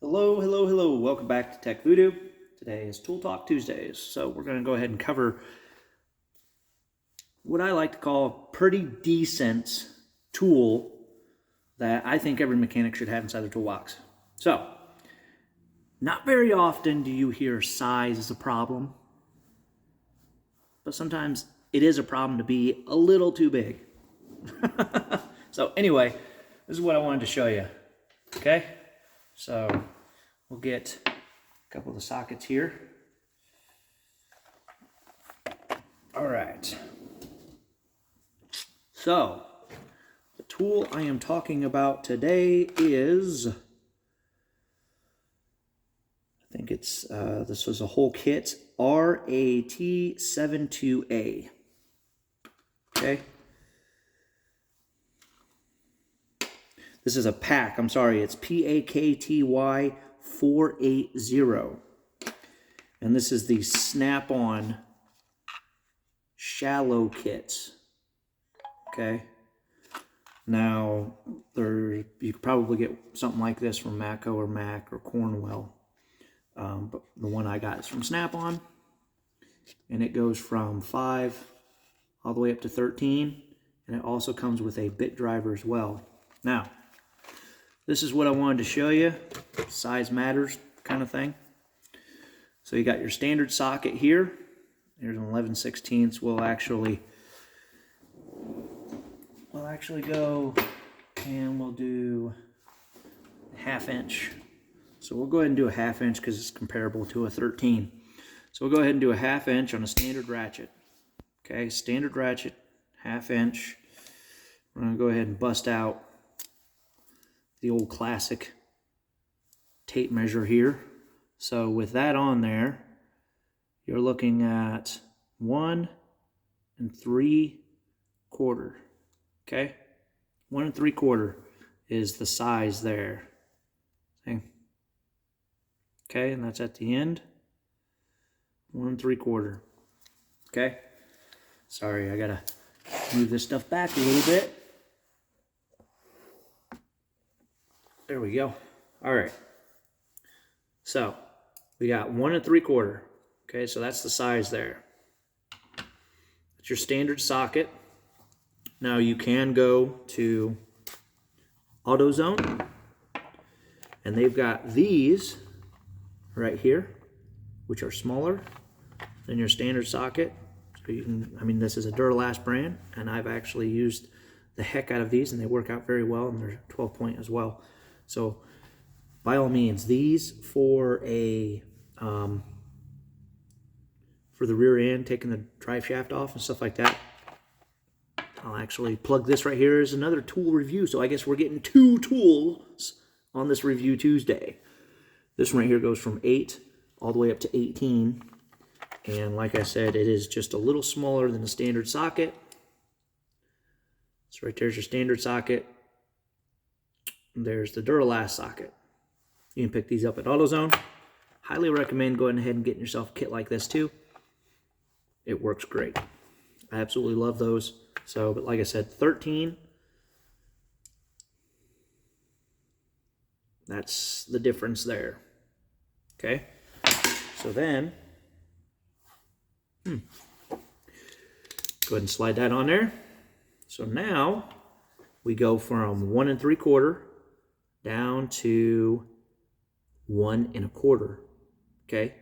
Hello, hello, hello. Welcome back to Tech Voodoo. Today is Tool Talk Tuesdays. So we're going to go ahead and cover what I like to call a pretty decent tool that I think every mechanic should have inside their toolbox. So, not very often do you hear size is a problem, but sometimes it is a problem to be a little too big. So anyway, this is what I wanted to show you. Okay? So we'll get a couple of the sockets here. All right. So the tool I am talking about today is, I think it's, this was a whole kit, RAT72A. Okay. This is a pack, I'm sorry, it's PAKTY 480. And this is the SnapOn Shallow Kit. Okay. Now, you could probably get something like this from Mako or Mac or Cornwell. But the one I got is from SnapOn. And it goes from 5 all the way up to 13. And it also comes with a bit driver as well. Now, this is what I wanted to show you. Size matters kind of thing. So you got your standard socket here. Here's an 11/16. We'll actually go and we'll do a 1/2 inch. So we'll go ahead and do a 1/2 inch because it's comparable to a 13. So we'll go ahead and do a 1/2 inch on a standard ratchet. Okay, standard ratchet, 1/2 inch. We're going to go ahead and bust out the old classic tape measure here. So with that on there, you're looking at 1 3/4. Okay, 1 3/4 is the size there. See? Okay, and that's at the end. 1 3/4. Okay. Sorry, I gotta move this stuff back a little bit. There we go. All right. So we got 1 3/4. Okay, so that's the size there. That's your standard socket. Now you can go to AutoZone, and they've got these right here, which are smaller than your standard socket. So you can, I mean, this is a Duralast brand, and I've actually used the heck out of these, and they work out very well, and they're 12-point as well. So by all means, these for a for the rear end, taking the drive shaft off and stuff like that. I'll actually plug this right here as another tool review. So I guess we're getting 2 tools on this Review Tuesday. This one right here goes from 8 all the way up to 18. And like I said, it is just a little smaller than a standard socket. So right there's your standard socket. There's the Duralast socket. You can pick these up at AutoZone. Highly recommend going ahead and getting yourself a kit like this too. It works great. I absolutely love those. So, but like I said, 13. That's the difference there. Okay. So then, go ahead and slide that on there. So now we go from 1 3/4 down to 1 1/4. Okay.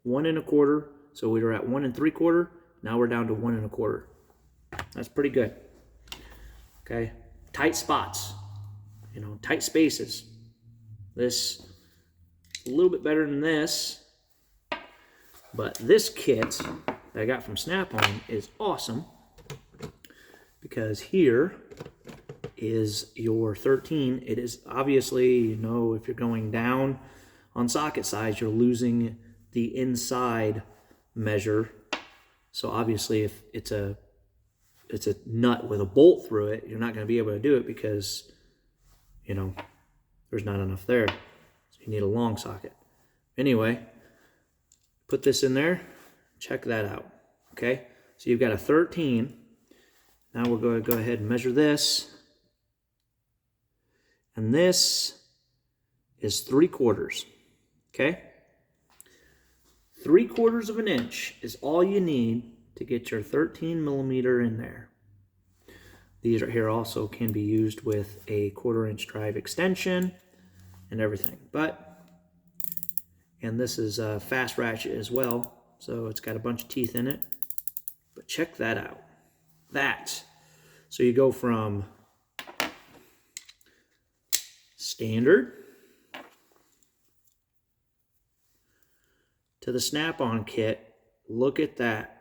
1 1/4. So we were at 1 3/4. Now we're down to 1 1/4. That's pretty good. Okay. Tight spots. You know, tight spaces. This a little bit better than this. But this kit that I got from SnapOn is awesome because here is your 13. It is obviously, you know, if you're going down on socket size, you're losing the inside measure. So obviously if it's a nut with a bolt through it, you're not going to be able to do it because, you know, there's not enough there. So you need a long socket. Anyway, put this in there. Check that out. Okay, so you've got a 13. Now we're going to go ahead and measure this. And this is 3/4. Okay? 3/4 of an inch is all you need to get your 13mm in there. These right here also can be used with a 1/4 inch drive extension and everything. And this is a fast ratchet as well, so it's got a bunch of teeth in it. But check that out. So you go from standard to the SnapOn Kit. Look at that.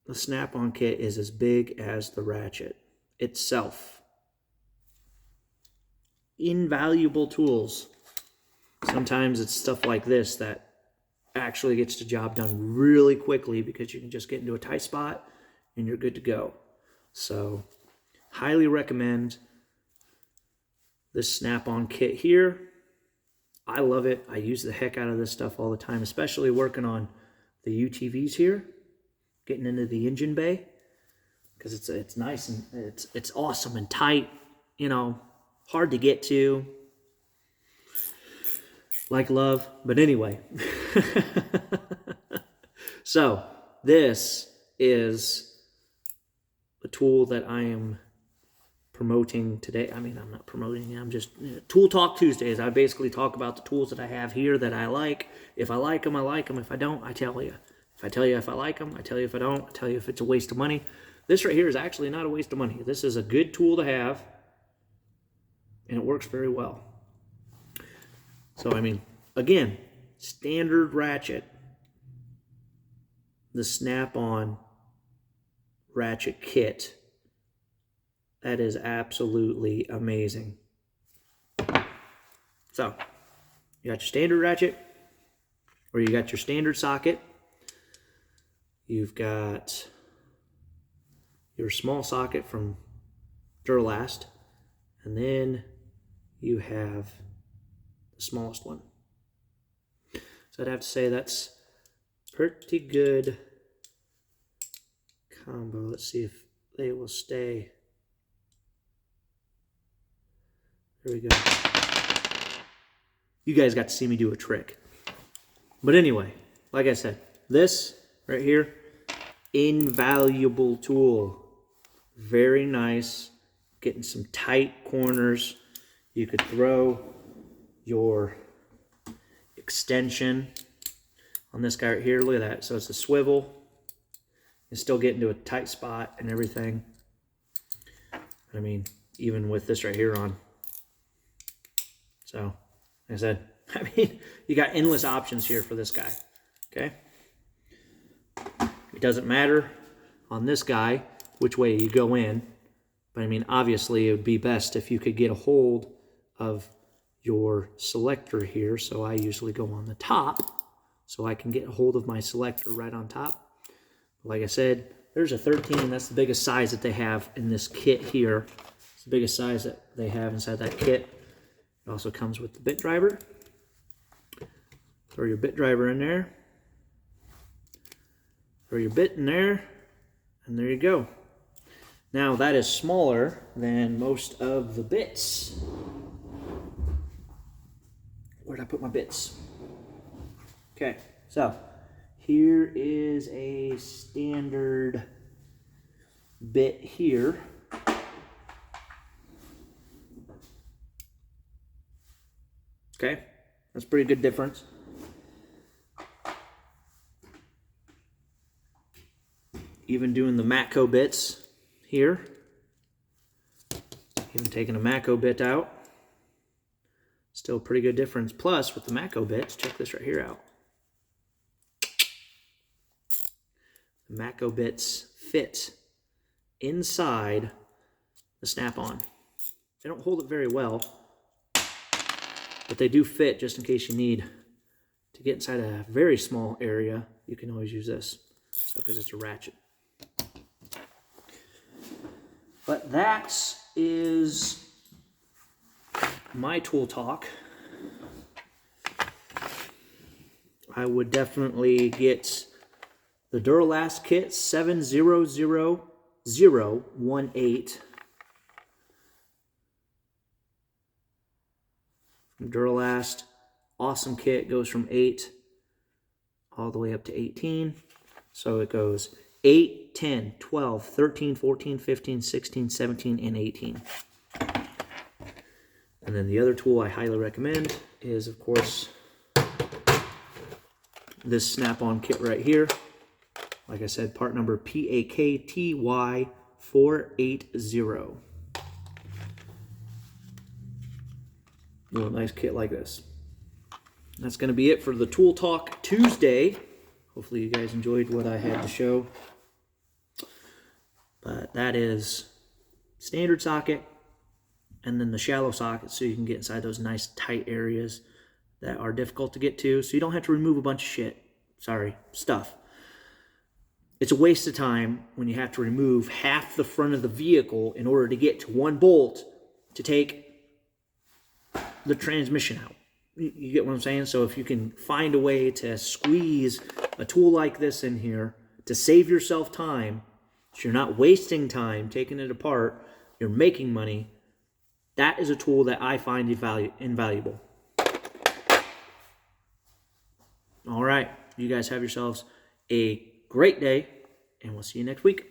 The SnapOn Kit is as big as the Ratchet itself. Invaluable tools. Sometimes it's stuff like this that actually gets the job done really quickly because you can just get into a tight spot and you're good to go. So, highly recommend this SnapOn Kit here. I love it. I use the heck out of this stuff all the time, especially working on the UTVs here, getting into the engine bay, because it's nice and it's awesome and tight, you know, hard to get to, like love. But anyway, so this is a tool that I am promoting today. I mean, I'm not promoting it. I'm just Tool Talk Tuesdays. I basically talk about the tools that I have here that I like. If I like them, I like them. If I don't, I tell you. If I tell you if I like them, I tell you if I don't. I tell you if it's a waste of money. This right here is actually not a waste of money. This is a good tool to have, and it works very well. So, I mean, again, standard ratchet, the SnapOn Ratchet Kit. That is absolutely amazing. So, you got your standard ratchet, or you got your standard socket. You've got your small socket from Duralast, and then you have the smallest one. So I'd have to say that's pretty good combo. Let's see if they will stay. There we go. You guys got to see me do a trick. But anyway, like I said, this right here, invaluable tool. Very nice. Getting some tight corners. You could throw your extension on this guy right here. Look at that. So it's a swivel. You still get into a tight spot and everything. I mean, even with this right here on. So, like I said, I mean, you got endless options here for this guy. Okay? It doesn't matter on this guy which way you go in. But I mean, obviously, it would be best if you could get a hold of your selector here. So I usually go on the top so I can get a hold of my selector right on top. Like I said, there's a 13, and that's the biggest size that they have in this kit here. It's the biggest size that they have inside that kit. It also comes with the bit driver. Throw your bit driver in there. Throw your bit in there, and there you go. Now that is smaller than most of the bits. Where'd I put my bits? Okay, so here is a standard bit here. Okay, that's a pretty good difference. Even doing the Mako bits here. Even taking a Mako bit out. Still a pretty good difference. Plus, with the Mako bits, check this right here out. The Mako bits fit inside the SnapOn. They don't hold it very well, but they do fit just in case you need to get inside a very small area. You can always use this, so because it's a ratchet. But that is my tool talk. I would definitely get the Duralast Kit 700018. Duralast awesome kit goes from 8 all the way up to 18. So it goes 8, 10, 12, 13, 14, 15, 16, 17, and 18. And then the other tool I highly recommend is, of course, this SnapOn kit right here. Like I said, part number PAKTY480. A nice kit like this. That's going to be it for the Tool Talk Tuesday. Hopefully you guys enjoyed what I had to show. But that is standard socket and then the shallow socket, so you can get inside those nice tight areas that are difficult to get to, so you don't have to remove a bunch of stuff. It's a waste of time when you have to remove half the front of the vehicle in order to get to one bolt to take the transmission out. You get what I'm saying? So if you can find a way to squeeze a tool like this in here to save yourself time, so you're not wasting time taking it apart, you're making money, that is a tool that I find invaluable. All right, you guys have yourselves a great day, and we'll see you next week.